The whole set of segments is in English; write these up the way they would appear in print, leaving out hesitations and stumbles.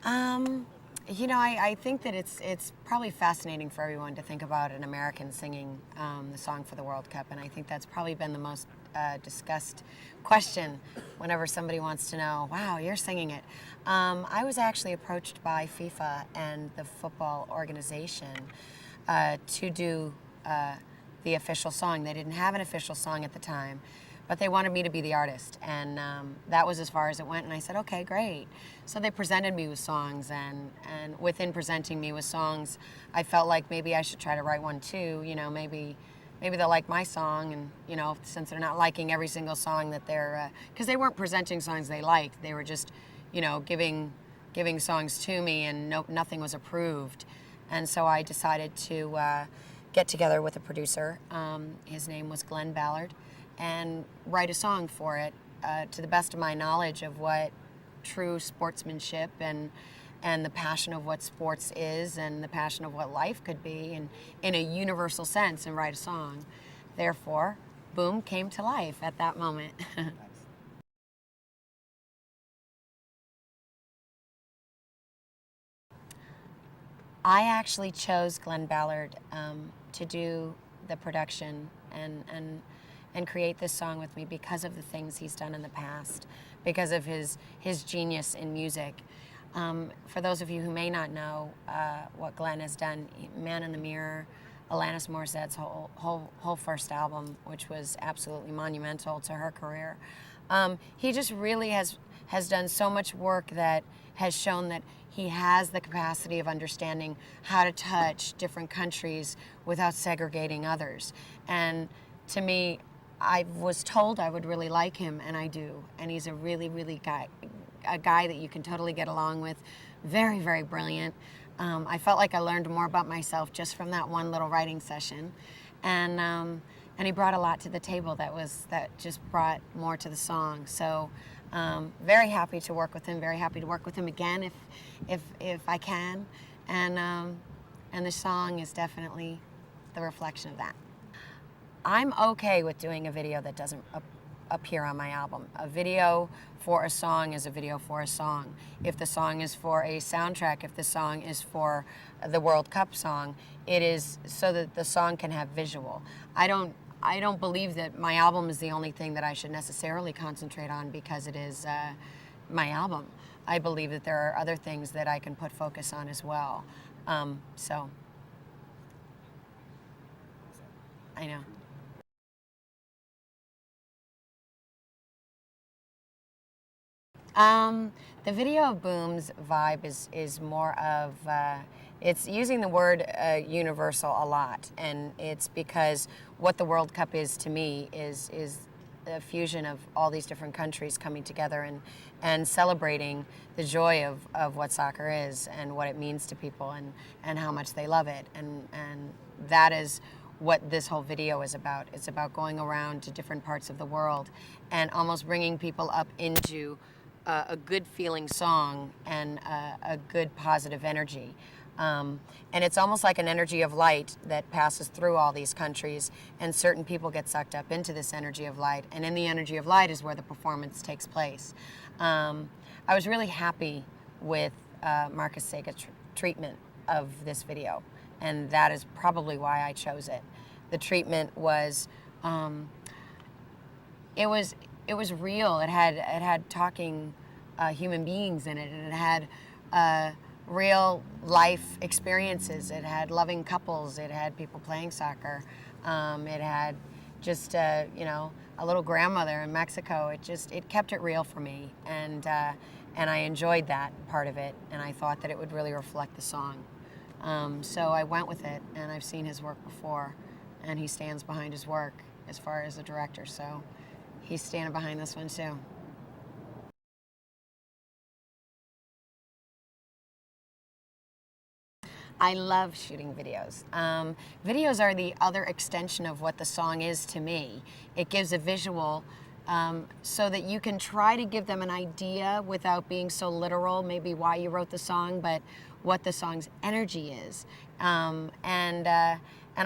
Um, I think that it's probably fascinating for everyone to think about an American singing the song for the World Cup, and I think that's probably been the most discussed question whenever somebody wants to know, wow, you're singing it. I was actually approached by FIFA and the football organization to do the official song. They didn't have an official song at the time, but they wanted me to be the artist, and that was as far as it went, and I said, okay, great. So they presented me with songs, and within presenting me with songs, I felt like maybe I should try to write one too, maybe they'll like my song, and since they're not liking every single song that they're, because they weren't presenting songs they liked, they were just, giving songs to me, and nothing was approved. And so I decided to get together with a producer, his name was Glenn Ballard, and write a song for it to the best of my knowledge of what true sportsmanship and the passion of what sports is and the passion of what life could be, and in a universal sense, and write a song. Therefore, Boom came to life at that moment. I actually chose Glenn Ballard to do the production and create this song with me because of the things he's done in the past, because of his genius in music. For those of you who may not know what Glenn has done, Man in the Mirror, Alanis Morissette's whole first album, which was absolutely monumental to her career. He just really has done so much work that has shown that he has the capacity of understanding how to touch different countries without segregating others. And to me, I was told I would really like him, and I do. And he's a really, really a guy that you can totally get along with. Very, very brilliant. I felt like I learned more about myself just from that one little writing session. And he brought a lot to the table that just brought more to the song. So very happy to work with him. Very happy to work with him again if I can. And the song is definitely the reflection of that. I'm okay with doing a video that doesn't appear on my album. A video for a song is a video for a song. If the song is for a soundtrack, if the song is for the World Cup song, it is so that the song can have visual. I don't believe that my album is the only thing that I should necessarily concentrate on because it is my album. I believe that there are other things that I can put focus on as well. So, I know. The video of Boom's vibe is more of, it's using the word universal a lot, and it's because what the World Cup is to me is a fusion of all these different countries coming together and celebrating the joy of what soccer is and what it means to people and how much they love it, and that is what this whole video is about. It's about going around to different parts of the world and almost bringing people up into a good feeling song and a good positive energy. And it's almost like an energy of light that passes through all these countries, and certain people get sucked up into this energy of light, and in the energy of light is where the performance takes place. I was really happy with Marcus Sega's treatment of this video, and that is probably why I chose it. The treatment was, it was real. It had talking human beings in it, and it had real life experiences. It had loving couples. It had people playing soccer. It had just a little grandmother in Mexico. It kept it real for me, and I enjoyed that part of it, and I thought that it would really reflect the song. So I went with it, and I've seen his work before, and he stands behind his work as far as a director. So he's standing behind this one too. I love shooting videos. Videos are the other extension of what the song is to me. It gives a visual so that you can try to give them an idea without being so literal, maybe why you wrote the song, but what the song's energy is. And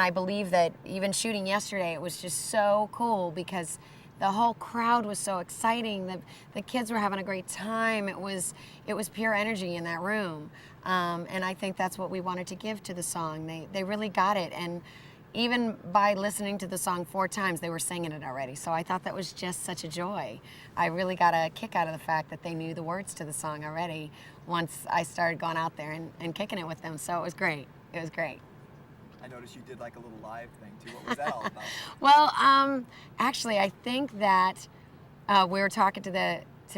I believe that even shooting yesterday, it was just so cool because the whole crowd was so exciting. The kids were having a great time. It was pure energy in that room. And I think that's what we wanted to give to the song. They really got it. And even by listening to the song 4 times, they were singing it already. So I thought that was just such a joy. I really got a kick out of the fact that they knew the words to the song already once I started going out there and kicking it with them. So it was great. It was great. I noticed you did like a little live thing too. What was that all about? Well, actually, I think that we were talking to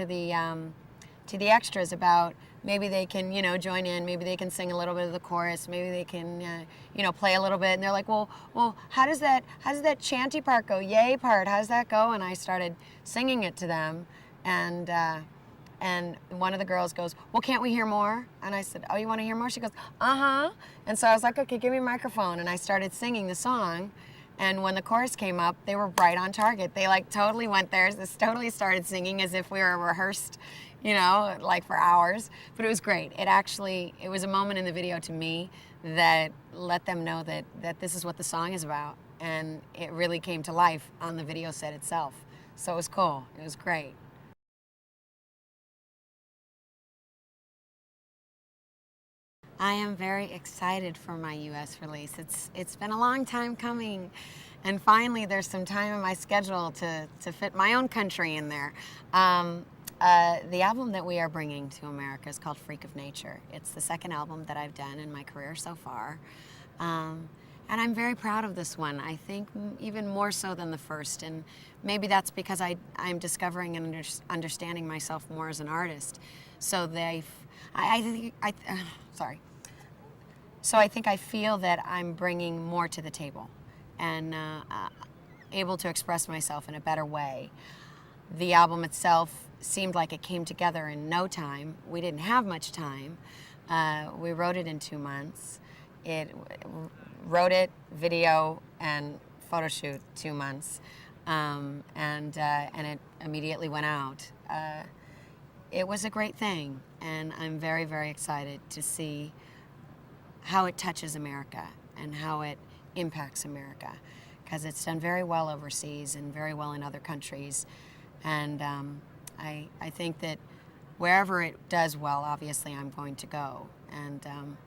the extras about maybe they can, join in. Maybe they can sing a little bit of the chorus. Maybe they can, play a little bit. And they're like, well, how does that chanty part go? Yay part, how does that go? And I started singing it to them, and one of the girls goes, well, can't we hear more? And I said, oh, you want to hear more? She goes, uh-huh. And so I was like, okay, give me a microphone. And I started singing the song. And when the chorus came up, they were right on target. They like totally went there. This totally started singing as if we were rehearsed, like for hours. But it was great. It was a moment in the video to me that let them know that this is what the song is about. And it really came to life on the video set itself. So it was cool. It was great. I am very excited for my U.S. release. It's been a long time coming, and finally there's some time in my schedule to fit my own country in there. The album that we are bringing to America is called Freak of Nature. It's the second album that I've done in my career so far, and I'm very proud of this one. I think even more so than the first, and maybe that's because I'm discovering and understanding myself more as an artist. So So I think I feel that I'm bringing more to the table and able to express myself in a better way. The album itself seemed like it came together in no time. We didn't have much time. We wrote it in 2 months. Wrote it, video, and photo shoot 2 months, and it immediately went out. It was a great thing, and I'm very, very excited to see how it touches America and how it impacts America, because it's done very well overseas and very well in other countries. And I think that wherever it does well, obviously I'm going to go. And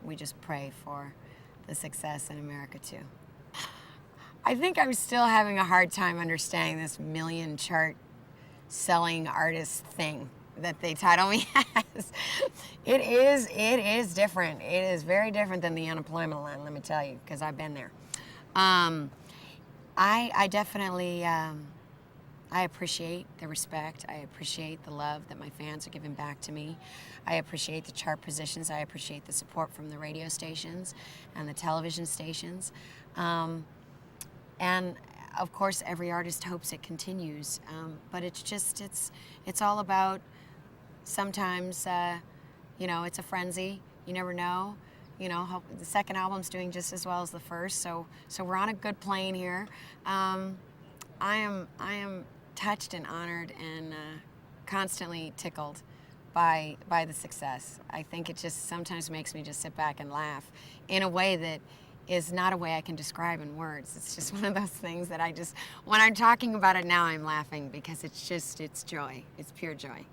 we just pray for the success in America too. I think I'm still having a hard time understanding this million chart selling artist thing that they title me as. It is different. It is very different than the unemployment line, let me tell you, because I've been there. I definitely, I appreciate the respect. I appreciate the love that my fans are giving back to me. I appreciate the chart positions. I appreciate the support from the radio stations and the television stations. And of course, every artist hopes it continues. But it's all about, sometimes, it's a frenzy. You never know. Hope the second album's doing just as well as the first. So we're on a good plane here. I am touched and honored and constantly tickled by the success. I think it just sometimes makes me just sit back and laugh in a way that is not a way I can describe in words. It's just one of those things that when I'm talking about it now, I'm laughing because it's joy. It's pure joy.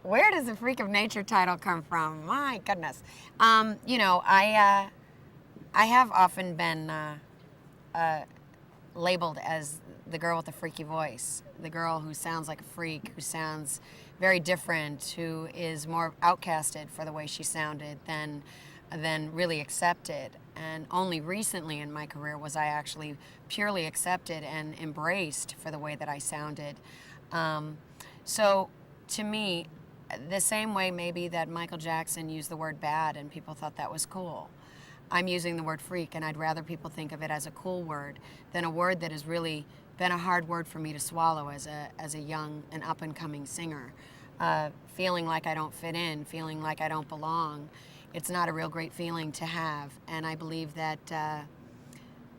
Where does the Freak of Nature title come from? My goodness. I have often been labeled as the girl with the freaky voice, the girl who sounds like a freak, who sounds very different, who is more outcasted for the way she sounded than really accepted. And only recently in my career was I actually purely accepted and embraced for the way that I sounded. So to me, the same way maybe that Michael Jackson used the word bad and people thought that was cool, I'm using the word freak, and I'd rather people think of it as a cool word than a word that has really been a hard word for me to swallow as a young and up-and-coming singer. Feeling like I don't fit in, feeling like I don't belong, it's not a real great feeling to have. And I believe that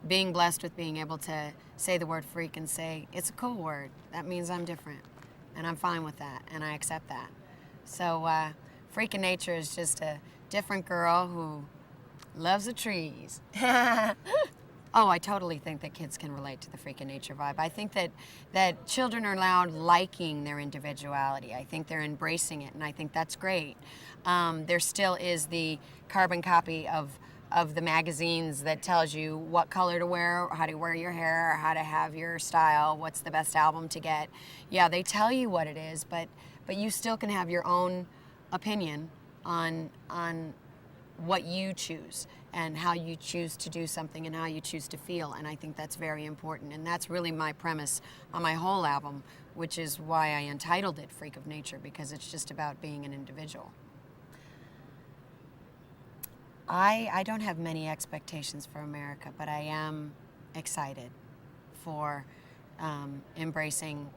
being blessed with being able to say the word freak and say, it's a cool word, that means I'm different. And I'm fine with that, and I accept that. So Freak of Nature is just a different girl who loves the trees. Oh, I totally think that kids can relate to the freak of nature vibe. I think that children are now liking their individuality. I think they're embracing it, and I think that's great. There still is the carbon copy of the magazines that tells you what color to wear, how to wear your hair, how to have your style, what's the best album to get. Yeah, they tell you what it is, but you still can have your own opinion on what you choose and how you choose to do something and how you choose to feel. And I think that's very important. And that's really my premise on my whole album, which is why I entitled it Freak of Nature, because it's just about being an individual. I don't have many expectations for America, but I am excited for embracing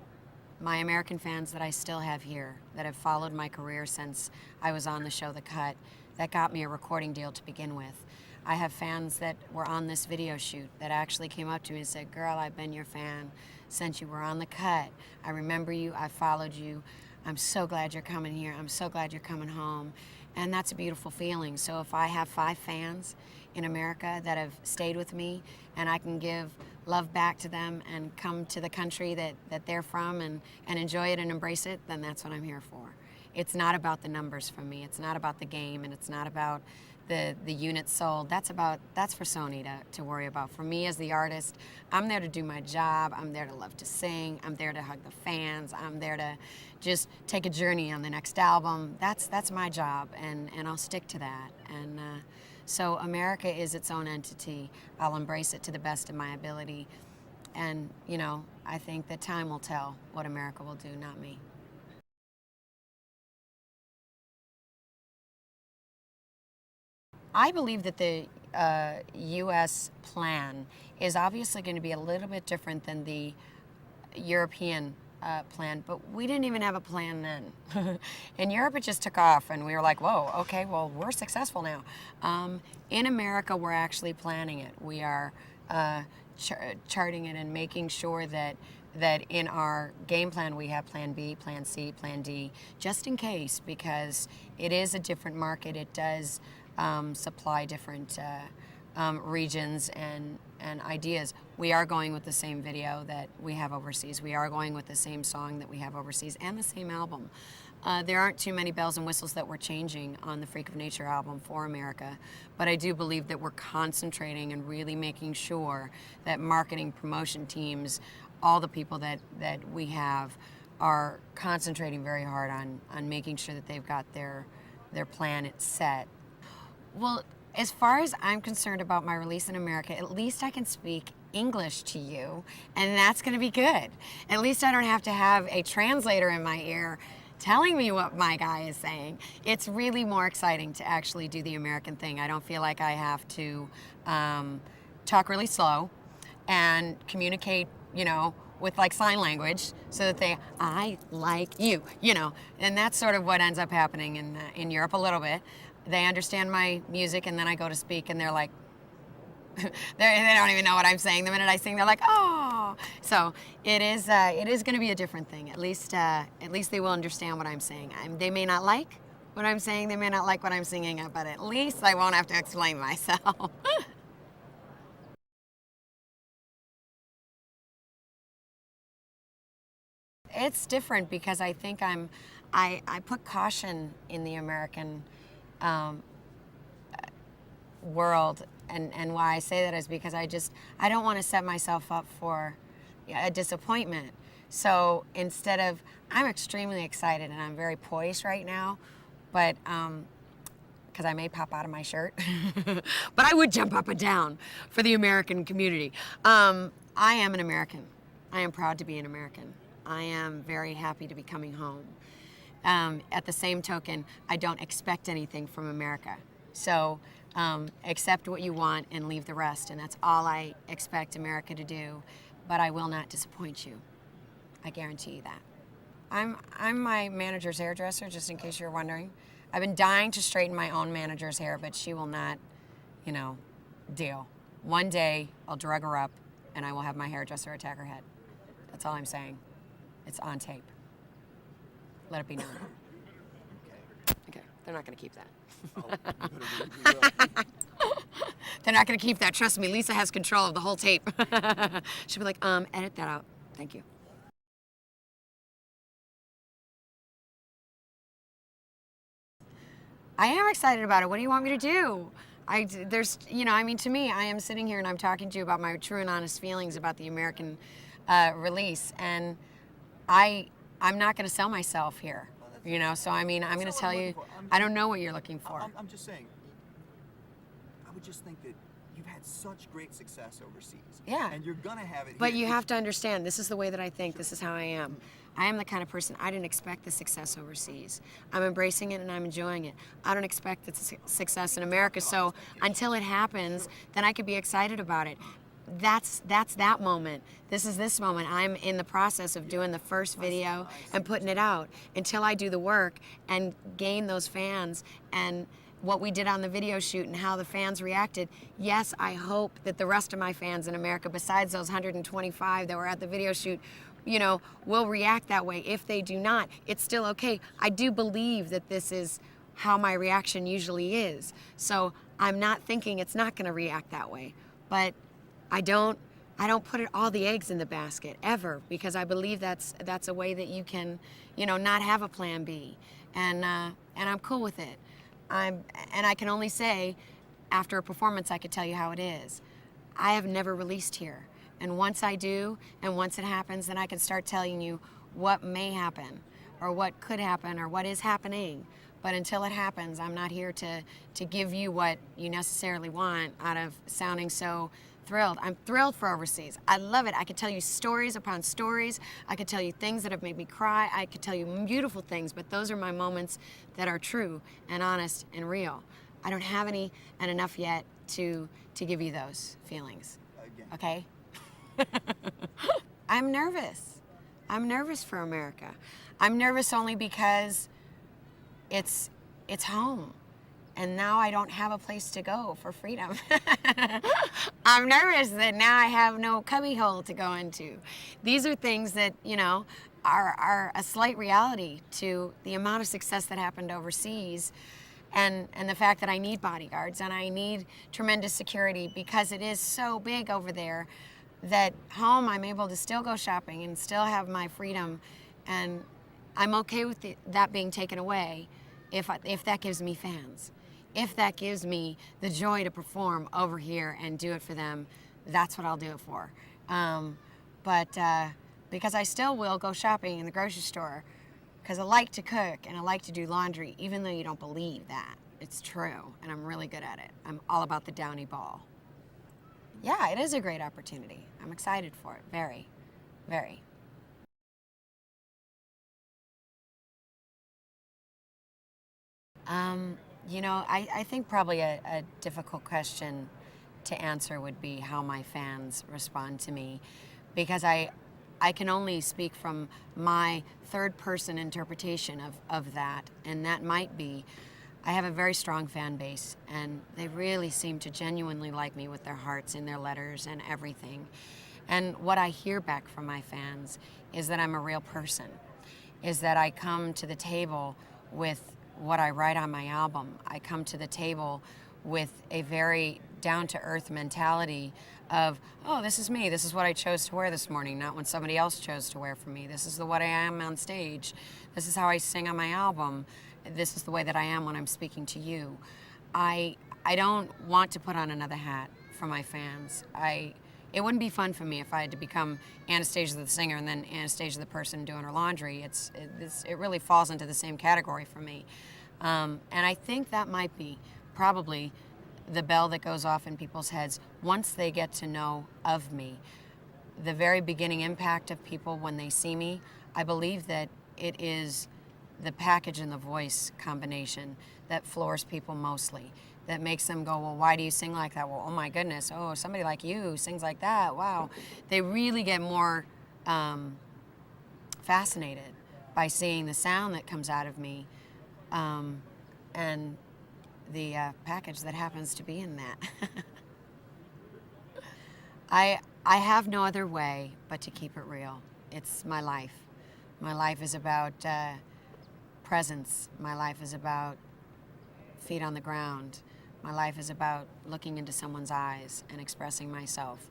my American fans that I still have here, that have followed my career since I was on the show The Cut, that got me a recording deal to begin with. I have fans that were on this video shoot that actually came up to me and said, "Girl, I've been your fan since you were on The Cut. I remember you, I followed you. I'm so glad you're coming here. I'm so glad you're coming home." And that's a beautiful feeling. So if I have 5 fans in America that have stayed with me and I can give love back to them and come to the country that they're from and enjoy it and embrace it, then that's what I'm here for. It's not about the numbers for me. It's not about the game, and it's not about the units sold. That's for Sony to worry about. For me as the artist, I'm there to do my job. I'm there to love to sing. I'm there to hug the fans. I'm there to just take a journey on the next album. That's my job, and I'll stick to that. And so America is its own entity. I'll embrace it to the best of my ability. And, you know, I think that time will tell what America will do, not me. I believe that the U.S. plan is obviously going to be a little bit different than the European plan, but we didn't even have a plan then. In Europe, it just took off, and we were like, whoa, okay, well, we're successful now. In America, we're actually planning it. We are charting it and making sure that in our game plan we have plan B, plan C, plan D, just in case, because it is a different market. It does supply different regions and ideas. We are going with the same video that we have overseas. We are going with the same song that we have overseas and the same album. There aren't too many bells and whistles that we're changing on the Freak of Nature album for America, but I do believe that we're concentrating and really making sure that marketing, promotion teams, all the people that we have are concentrating very hard on making sure that they've got their plan set. Well, as far as I'm concerned about my release in America, at least I can speak English to you, and that's going to be good. At least I don't have to have a translator in my ear telling me what my guy is saying. It's really more exciting to actually do the American thing. I don't feel like I have to talk really slow and communicate, you know, with like sign language so that I like you, you know, and that's sort of what ends up happening in Europe a little bit. They understand my music, and then I go to speak, and they're like, they don't even know what I'm saying. The minute I sing, they're like, oh. So it is going to be a different thing. At least they will understand what I'm saying. They may not like what I'm saying. They may not like what I'm singing, but at least I won't have to explain myself. It's different because I think I put caution in the American world, and why I say that is because I don't want to set myself up for a disappointment. So instead of, I'm extremely excited and I'm very poised right now, but because I may pop out of my shirt, but I would jump up and down for the American community. I am an American. I am proud to be an American. I am very happy to be coming home. At the same token, I don't expect anything from America. So accept what you want and leave the rest, and that's all I expect America to do. But I will not disappoint you. I guarantee you that. I'm my manager's hairdresser, just in case you're wondering. I've been dying to straighten my own manager's hair, but she will not, you know, deal. One day I'll drug her up, and I will have my hairdresser attack her head. That's all I'm saying. It's on tape. Let it be known. Okay, they're not going to keep that. Oh, you better believe we will. They're not going to keep that. Trust me, Lisa has control of the whole tape. She'll be like, edit that out. Thank you. I am excited about it. What do you want me to do? There's, I mean, to me, I am sitting here and I'm talking to you about my true and honest feelings about the American release, and I'm not going to sell myself here. So I mean, I'm going to tell you, I don't know what you're looking for. I'm just saying, I would just think that you've had such great success overseas. Yeah. And you're going to have it But here. you have to understand, this is the way that I think, this is how I am. I am the kind of person, I didn't expect the success overseas. I'm embracing it and I'm enjoying it. I don't expect the success in America, so until it happens, then I could be excited about it. That's that moment. This is this moment. I'm in the process of doing the first video and putting it out. Until I do the work and gain those fans and what we did on the video shoot and how the fans reacted, yes, I hope that the rest of my fans in America, besides those 125 that were at the video shoot, will react that way. If they do not, it's still okay. I do believe that this is how my reaction usually is. So I'm not thinking it's not going to react that way. But I don't put all the eggs in the basket ever, because I believe that's a way that you can, not have a plan B, and I'm cool with it. And I can only say, after a performance, I could tell you how it is. I have never released here, and once I do, and once it happens, then I can start telling you what may happen, or what could happen, or what is happening. But until it happens, I'm not here to give you what you necessarily want out of sounding so thrilled. I'm thrilled for overseas. I love it. I could tell you stories upon stories. I could tell you things that have made me cry. I could tell you beautiful things, but those are my moments that are true and honest and real. I don't have any and enough yet to give you those feelings. Again. Okay? I'm nervous. I'm nervous for America. I'm nervous only because it's home. And now I don't have a place to go for freedom. I'm nervous that now I have no cubbyhole to go into. These are things that, are a slight reality to the amount of success that happened overseas, and the fact that I need bodyguards and I need tremendous security, because it is so big over there that home I'm able to still go shopping and still have my freedom, and I'm okay with that being taken away if that gives me fans. If that gives me the joy to perform over here and do it for them, that's what I'll do it for. Because I still will go shopping in the grocery store, because I like to cook and I like to do laundry, even though you don't believe that. It's true, and I'm really good at it. I'm all about the downy ball. Yeah, it is a great opportunity. I'm excited for it, very, very. I think probably a difficult question to answer would be how my fans respond to me, because I can only speak from my third-person interpretation of that, and that might be, I have a very strong fan base, and they really seem to genuinely like me with their hearts in their letters and everything. And what I hear back from my fans is that I'm a real person, is that I come to the table with what I write on my album. I come to the table with a very down-to-earth mentality of, oh, this is me. This is what I chose to wear this morning, not when somebody else chose to wear for me. This is what I am on stage. This is how I sing on my album. This is the way that I am when I'm speaking to you. I don't want to put on another hat for my fans. It wouldn't be fun for me if I had to become Anastacia the singer and then Anastacia the person doing her laundry. It really falls into the same category for me. And I think that might be probably the bell that goes off in people's heads once they get to know of me. The very beginning impact of people when they see me, I believe that it is the package and the voice combination that floors people mostly, that makes them go, well, why do you sing like that? Well, oh my goodness, oh, somebody like you sings like that, wow. They really get more fascinated by seeing the sound that comes out of me, and the package that happens to be in that. I have no other way but to keep it real. It's my life. My life is about presence. My life is about feet on the ground. My life is about looking into someone's eyes and expressing myself.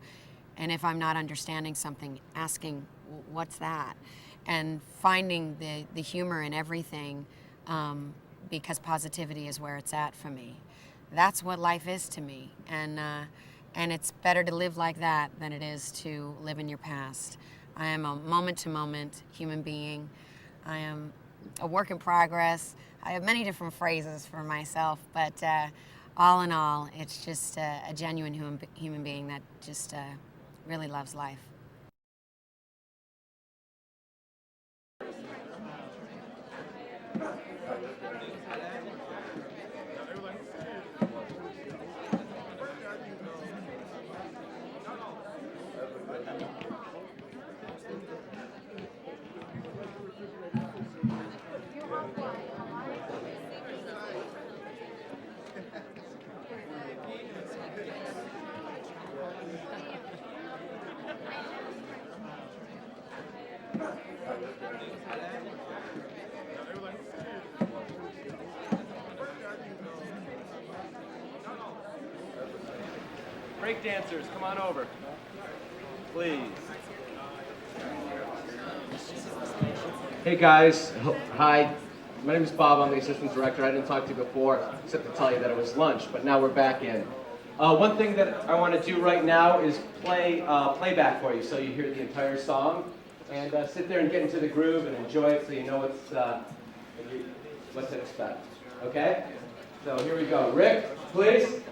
And if I'm not understanding something, asking, what's that? And finding the humor in everything, because positivity is where it's at for me. That's what life is to me. And it's better to live like that than it is to live in your past. I am a moment-to-moment human being. I am a work in progress. I have many different phrases for myself, but all in all, it's just a genuine human being that just really loves life. Break dancers, come on over. Please. Hey guys, hi. My name is Bob, I'm the assistant director. I didn't talk to you before, except to tell you that it was lunch, but now we're back in. One thing that I want to do right now is play playback for you so you hear the entire song. And sit there and get into the groove and enjoy it so you know what to expect. Okay? So here we go. Rick, please.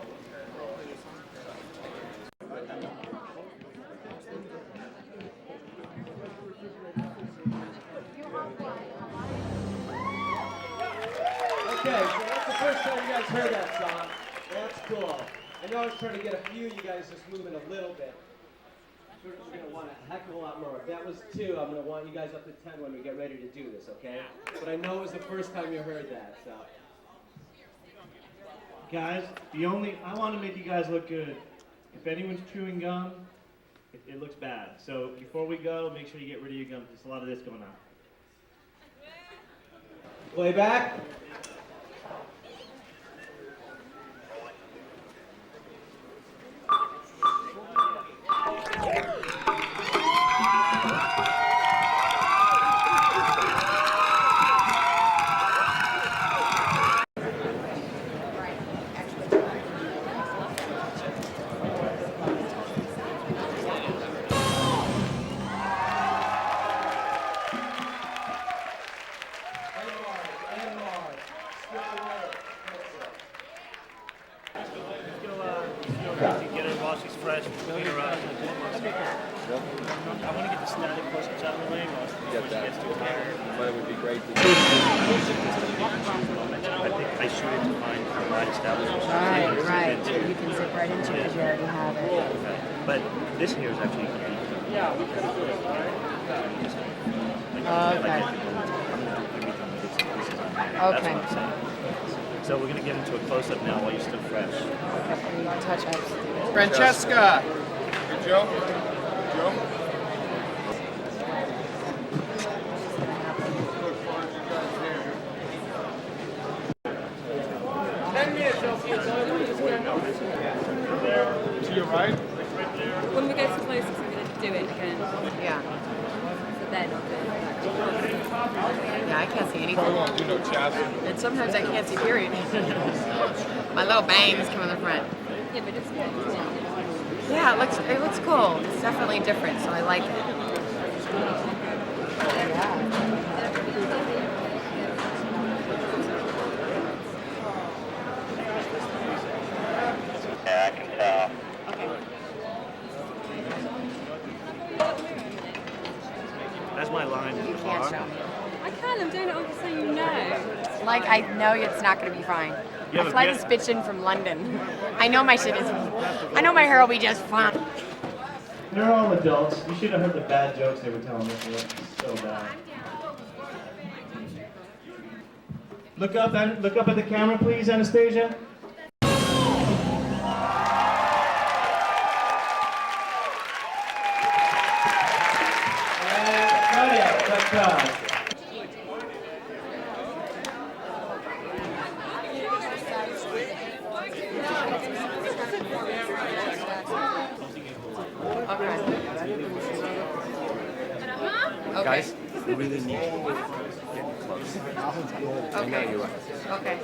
Okay, so that's the first time you guys heard that song. That's cool. I know I was trying to get a few of you guys just moving a little bit. We're going to want a heck of a lot more. If that was 2, I'm going to want you guys up to 10 when we get ready to do this, okay? But I know it was the first time you heard that, so. Guys, I want to make you guys look good. If anyone's chewing gum, it looks bad. So before we go, make sure you get rid of your gum. There's a lot of this going on. Playback. Get her while she's fresh. Get her out. I want to get the static questions out of the way before she gets too tired. But it would be great to And then I think I shoot it to find her light establishment. Right. You can zip right into it because you already have it. Okay. But this here is actually Yeah, we could do it. Okay. That's what I'm saying. So we're going to get into a close-up now while you're still fresh. Touch-ups. Francesca! Good Joe? Joe? To your right? When we go to closest, we're going to do it again. Yeah. So then, Yeah, I can't see anything. Probably won't do no chassis. And sometimes I can't see, period. My little bangs come in the front. yeah, but it's good. Yeah, it looks cool. It's definitely different, so I like it. Yeah, I can tell. That's my line in the You can't car. show me. I can, I'm doing it all so you know. Like, I know it's not going to be fine. You have My a flight bit- is bitching from London. I know my shit is... I know my hair will be just fine. They're all adults. You should have heard the bad jokes they were telling us. They were so bad. Look up at the camera, please, Anastacia. Okay. Guys, we really need you. Get close. I know you are. Okay.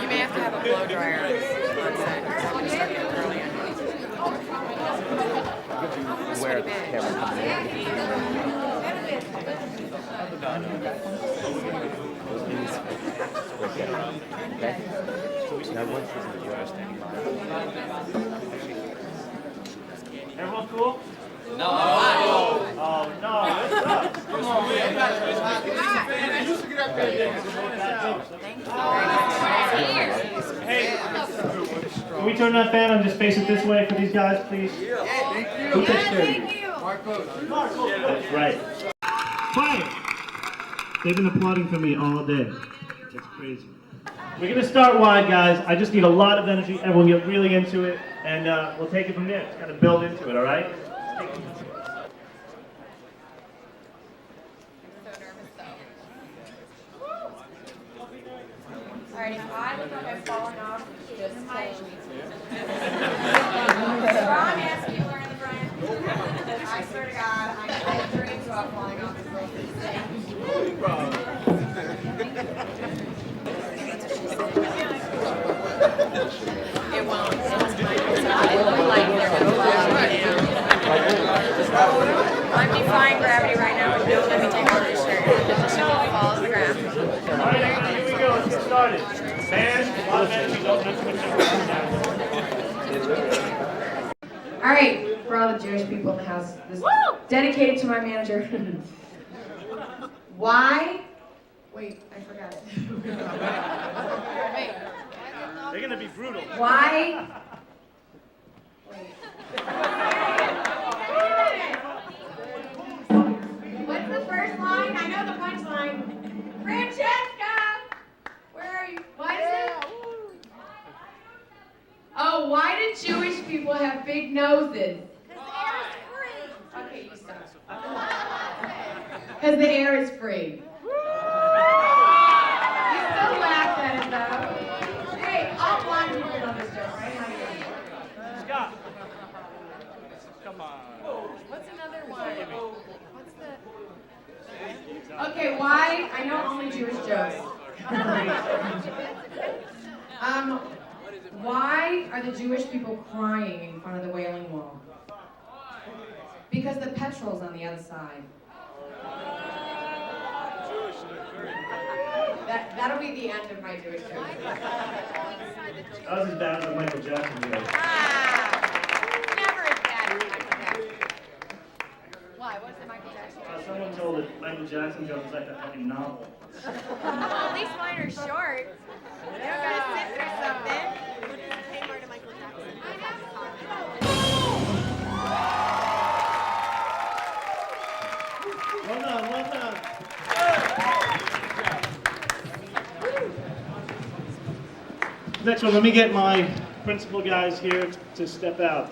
You may have to have a blow dryer on set because I'm going to start getting early. Where the camera comes in. Okay? Now once this is yours, standing by. Everyone cool? No. Oh, no. What's up? Hey, can we turn that fan and just face it this way for these guys, please? Who takes care of you? That's right. Quiet! They've been applauding for me all day. That's crazy. We're gonna start wide, guys. I just need a lot of energy. Everyone get really into it, and we'll take it from there. Just kind of build into it, all right? Alright, if I look like I'm falling off, just catch me. Ron asked me to learn the Brian. I swear to God, I'm dreams about falling off this little thing. It won't. It looked like they're going to fall right now. I'm defying gravity right now. No, let me take off this shirt. The position will fall to the ground. All right, here we go. Let's get started. Fans, a lot of energy. Don't Alright, for all the Jewish people in the house, this is dedicated to my manager. Why? Wait, I forgot it. Wait. They're gonna be brutal. Why? Wait. What's the first line? I know the punchline. Francesca! Where are you? Why is it? Oh, why do Jewish people have big noses? Because the air is free. Okay, you stop. Because the air is free. You still laugh at it though. Hey, all blind people know this joke, right? How do you? Scott. Come on. What's another one? What's the? Okay, why? I know only Jewish jokes. Why are the Jewish people crying in front of the Wailing Wall? Because the petrol's on the other side. That'll be the end of my Jewish jokes. That was as bad as the Michael Jackson joke. Never as bad as Michael Jackson. Why? What's the Michael Jackson joke? Someone told that Michael Jackson joke was like a fucking novel. Well, at least mine are short. You don't gotta sit through something. Well done, well done. Next one, let me get my principal guys here to step out.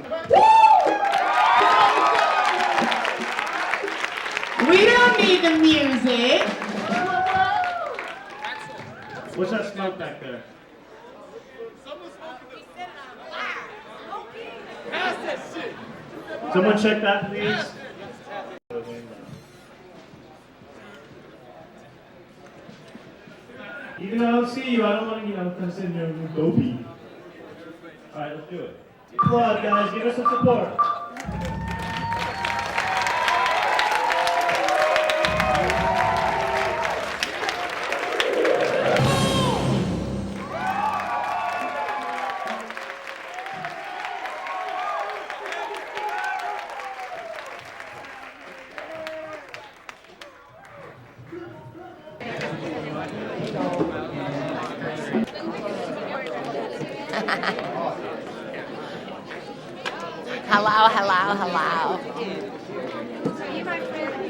We don't need the music. What's that smoke back there? Someone check that, please. Even though I don't see you, I don't want to, kind of sit in here and go pee. All right, let's do it. Applaud, guys. Give us some support. Hello, hello, hello.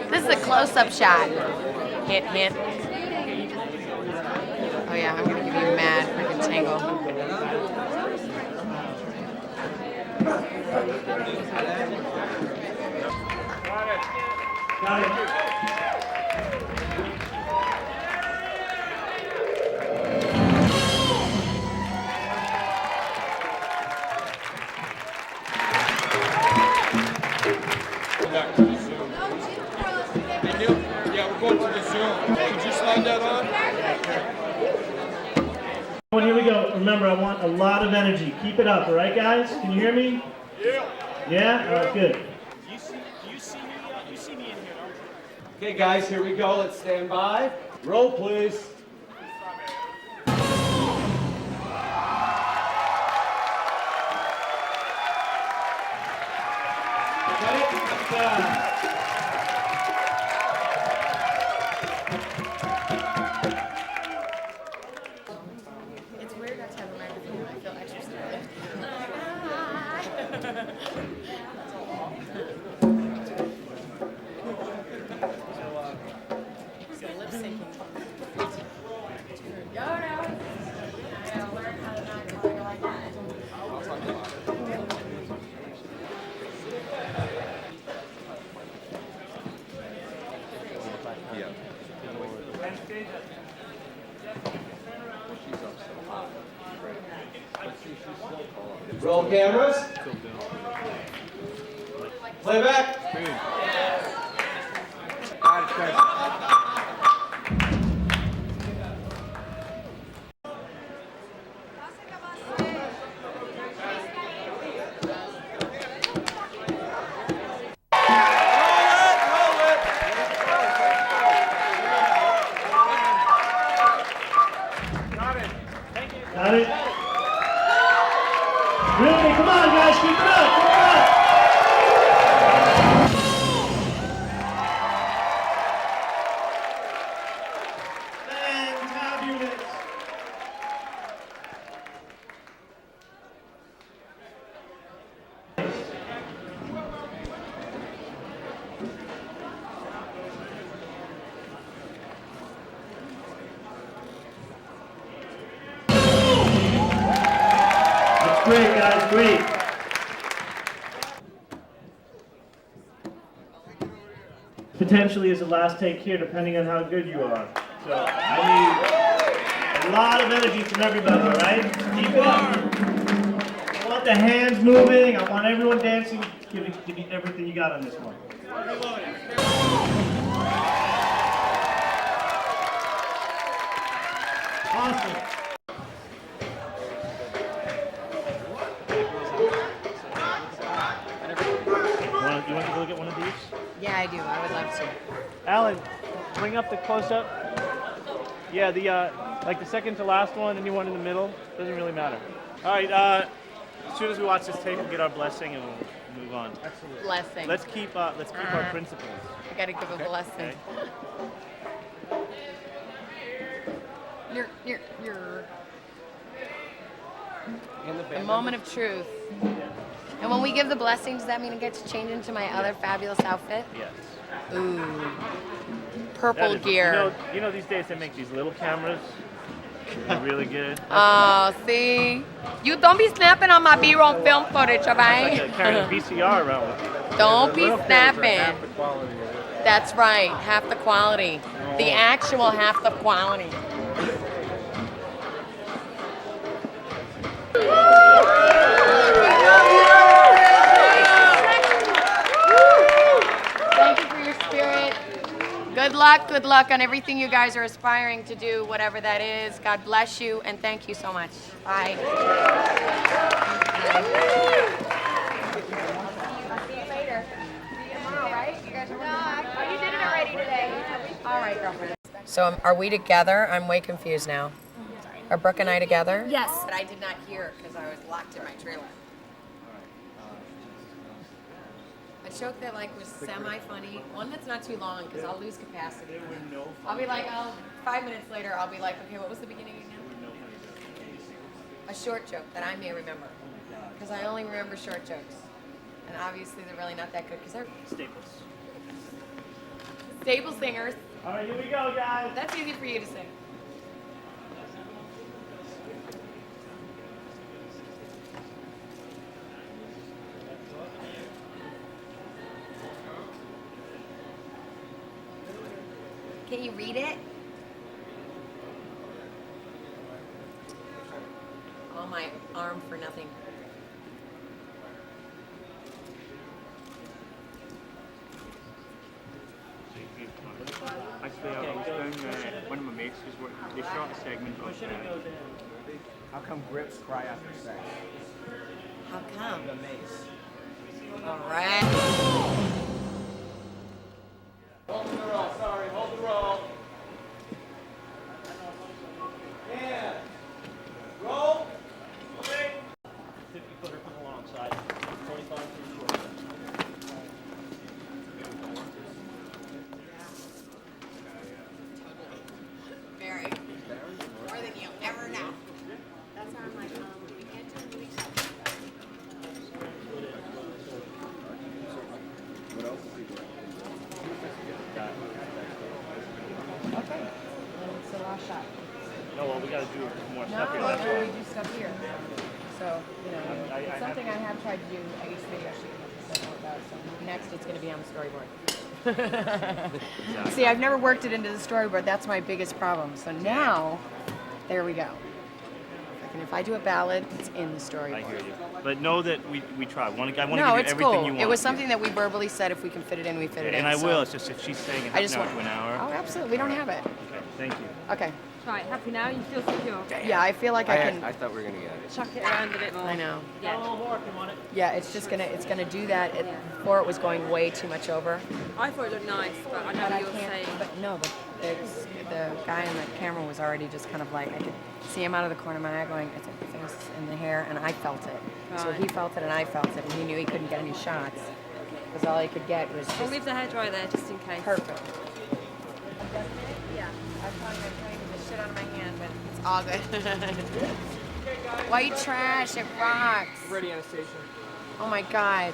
This is a close-up shot. Hint, hint. Oh yeah, I'm gonna give you a mad freaking tingle. Got it. Did you slide that on? Here we go. Remember, I want a lot of energy. Keep it up, all right, guys? Can you hear me? Yeah. Yeah? All right, good. You see me in here, don't you? Okay, guys, here we go. Let's stand by. Roll, please. It's weird not to have a microphone. I feel extra scared. So lip syncing. Yo, no. I gotta learn how to not go like that. Roll cameras. Playback. Got it? Really? Come on, guys. Keep it up. Keep it up. Fantabulous. That's great, guys. Great. Potentially is the last take here, depending on how good you are. So I need a lot of energy from everybody, all right? Keep it up. I want the hands moving. I want everyone dancing. Give me everything you got on this one. Awesome. You want to go look at one of these? Yeah, I do. I would love to. Alan, bring up the close-up. Yeah, the like the second to last one, any one in the middle. Doesn't really matter. All right. As soon as we watch this tape, we'll get our blessing and we'll move on. Blessing. Let's keep our principles. I gotta give a blessing. Okay. You're. A moment of truth. And when we give the blessing, does that mean I get to change into my other fabulous outfit? Yes. Ooh. That Purple is- gear. You know these days they make these little cameras. They're really good. Oh, see? You don't be snapping on my B-roll film footage, all It's right? like carrying a VCR around with you. Don't be Little cameras are half snapping. the quality of it. That's right, half the quality. The actual half the quality. Thank you for your spirit. Good luck on everything you guys are aspiring to do, whatever that is. God bless you, and thank you so much. Bye. I'll see you later. See you tomorrow, right? You guys are oh, you did it already today. All right, girlfriend. So are we together? I'm way confused now. Are Brooke and I together? Yes. But I did not hear because I was locked in my trailer. A joke that was semi-funny, one that's not too long because I'll lose capacity. I'll be like, 5 minutes later, I'll be like, okay, what was the beginning again? A short joke that I may remember because I only remember short jokes. And obviously they're really not that good because they're Staples. staple singers. All right, here we go, guys. That's easy for you to say. Can you read it? Oh, my arm for nothing. Actually, I was going They short segment. How come grips cry after sex? How come? The mace. All right. Hold the roll, sorry, hold the roll. And roll. 50-footer from the long side. 45 too short. Very. More than you ever know. That's why I'm like, we can't do movie stuff. What else is he doing? Okay. It's the last shot. No, well, we got to do more No, stuff here. That's we why. do stuff here. So, it's something I have tried to do. I used to be actually about. So next, it's going to be on the storyboard. See, I've never worked it into the storyboard. That's my biggest problem. So now, there we go. And if I do a ballad, it's in the storyboard. I hear you. But know that we try. I want to No, give you it's everything cool. you want. It was something that we verbally said if we can fit it in, we fit it in. And I so will. It's just if she's saying it I just now want to an hour. Oh, absolutely. We don't have it. Okay, thank you. Okay. Right, happy now? You feel secure? Yeah, I feel like I can. I thought we were gonna get it. Chuck it around a bit more. I know. Yeah. Yeah, it's just gonna do that. Before it was going way too much over. I thought it looked nice, but I know But what I you're can't. saying. But no, but the guy in the camera was already just kind of like I could see him out of the corner of my eye going, it's a face in the hair, and I felt it. So Right. he felt it and I felt it, and he knew he couldn't get any shots because all he could get was I'll just leave the hairdryer there just in case. perfect. Yeah, I thought I'm trying to get shit out of my hand, but it's all good. White trash, it rocks. Ready, Anastacia. Oh my God.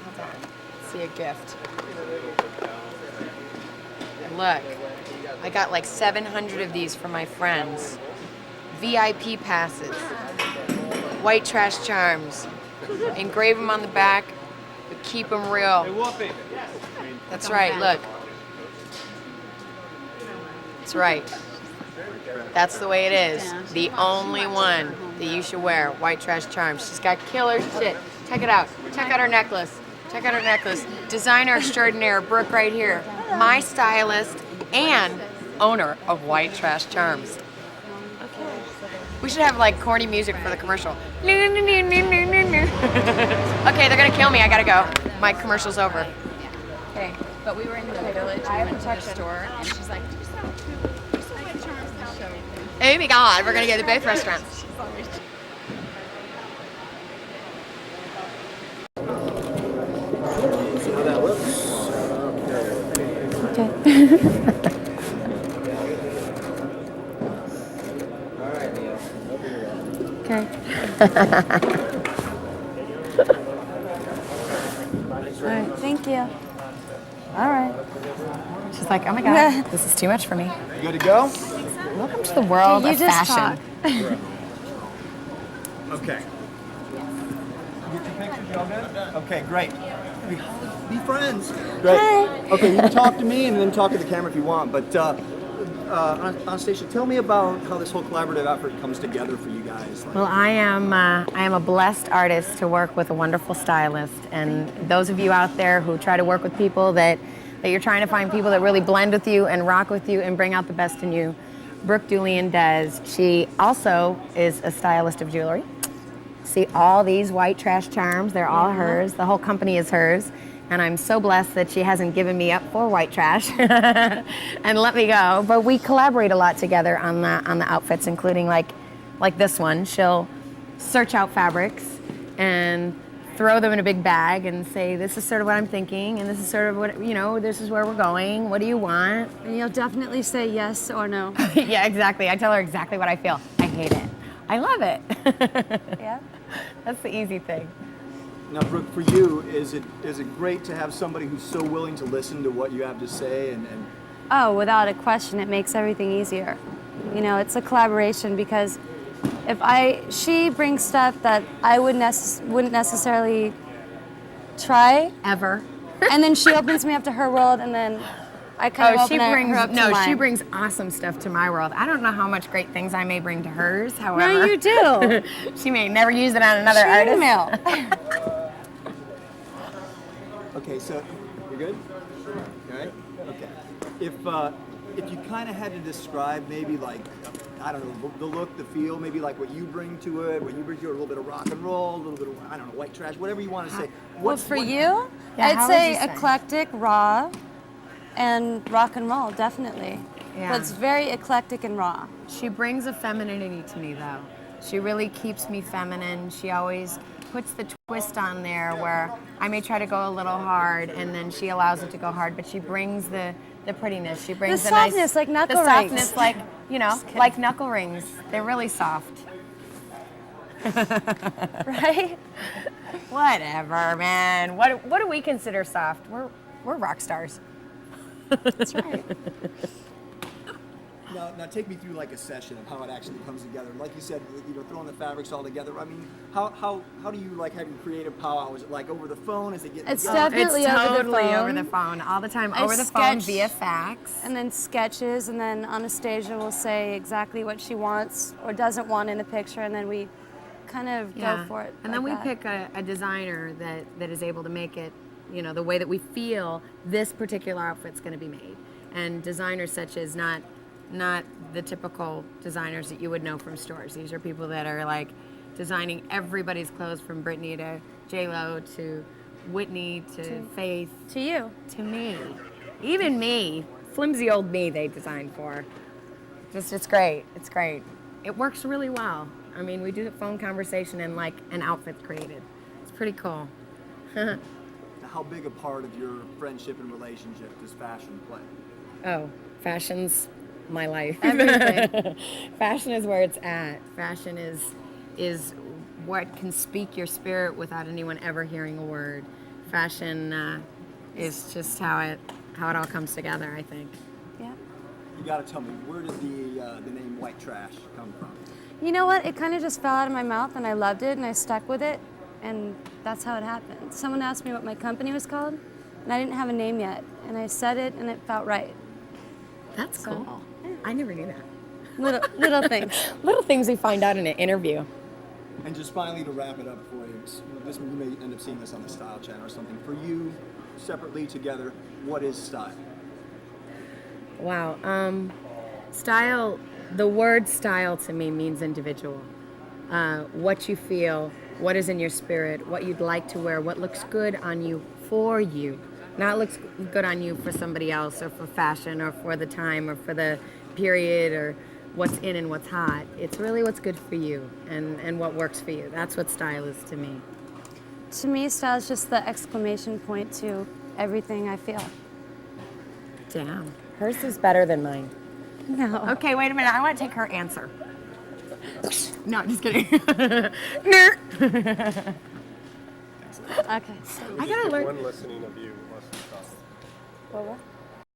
Hold on. Let's see a gift. Look, I got like 700 of these for my friends. VIP passes. White trash charms. Engrave them on the back, but keep them real. That's right, look. That's right. That's the way it is. The only one that you should wear. White trash charms. She's got killer shit. Check it out. Check out her necklace. Check out her necklace. Designer extraordinaire, Brooke right here. My stylist and owner of White Trash Charms. We should have like corny music for the commercial. Okay, they're gonna kill me. I gotta go. My commercial's over. Okay. But we were in the village, we went to the store, and she's like, Oh my God, we're gonna go to both restaurants. See how that looks? All right, Neil. Open your mouth. Okay. all right, thank you. All right. She's like, oh my God, this is too much for me. You good to go? Welcome to the world Hey, you of just fashion. Okay. Get your pictures, y'all good? Okay, great. Be friends. Great. Okay, you can talk to me and then talk to the camera if you want. But Anastacia, tell me about how this whole collaborative effort comes together for you guys. Well, I am a blessed artist to work with a wonderful stylist, and those of you out there who try to work with people that you're trying to find people that really blend with you and rock with you and bring out the best in you, Brooke Julian does. She also is a stylist of jewelry. See all these white trash charms, they're all hers. The whole company is hers. And I'm so blessed that she hasn't given me up for white trash and let me go. But we collaborate a lot together on the outfits, including like this one. She'll search out fabrics and throw them in a big bag and say, this is sort of what I'm thinking, and this is sort of what, this is where we're going. What do you want? And you'll definitely say yes or no. Yeah, exactly. I tell her exactly what I feel. I hate it. I love it. Yeah? That's the easy thing. Now, Brooke, for you, is it great to have somebody who's so willing to listen to what you have to say and Oh, without a question, it makes everything easier. It's a collaboration because she brings stuff that I wouldn't necessarily try Ever. and then she opens me up to her world, and then I kind of open her up to mine. She brings awesome stuff to my world. I don't know how much great things I may bring to hers, however. No, you do. She may never use it on another Shoot artist. email. Okay, so you're good? All right. Okay. if you kind of had to describe maybe like, I don't know, the look, the feel, maybe like what you bring to it, what you bring to it, a little bit of rock and roll, a little bit of, I don't know, white trash, whatever you want to say. Well, for you, Yeah, I'd how would say you say? eclectic, raw, and rock and roll, definitely. Yeah. But it's very eclectic and raw. She brings a femininity to me, though. She really keeps me feminine. She always puts the twist on there where I may try to go a little hard, and then she allows it to go hard. But she brings the prettiness. She brings The the nice softness, like knuckle the rings. softness, like like knuckle rings. They're really soft. Right? Whatever, man. What do we consider soft? We're rock stars. That's right. Now take me through like a session of how it actually comes together. Like you said, throwing the fabrics all together. I mean, how do you like having creative powwow? Is it like over the phone? Is it getting It's together? definitely It's over the totally phone. over the phone all the time. I Over the phone sketch- via fax. And then sketches, and then Anastacia will say exactly what she wants or doesn't want in the picture, and then we kind of go for it. And then we like that. pick a designer that is able to make it, the way that we feel this particular outfit's going to be made. And designers such as not the typical designers that you would know from stores. These are people that are like designing everybody's clothes from Britney to J-Lo to Whitney to Faith To you. to me. Even me, flimsy old me they designed for. It's great. It's great. It works really well. I mean, we do a phone conversation and like an outfit created. It's pretty cool. How big a part of your friendship and relationship does fashion play? Oh, fashion's my life. Everything. Fashion is where it's at. Fashion is what can speak your spirit without anyone ever hearing a word. Fashion is just how it all comes together, I think. Yeah. You got to tell me, where did the name White Trash come from? You know what? It kind of just fell out of my mouth, and I loved it, and I stuck with it, and that's how it happened. Someone asked me what my company was called, and I didn't have a name yet, and I said it, and it felt right. That's cool. I never knew that. Little things. Little things we find out in an interview. And just finally to wrap it up for you, you may end up seeing this on the Style Channel or something. For you, separately, together, what is style? Wow. Style, the word style to me means individual. What you feel, what is in your spirit, what you'd like to wear, what looks good on you for you. Not looks good on you for somebody else or for fashion or for the time or for the period or what's in and what's hot. It's really what's good for you and what works for you. That's what style is to me. To me, style is just the exclamation point to everything I feel. Damn. Hers is better than mine. No. Okay, wait a minute. I want to take her answer. No, just kidding. Okay. I gotta learn. One listening of you less than Well, what?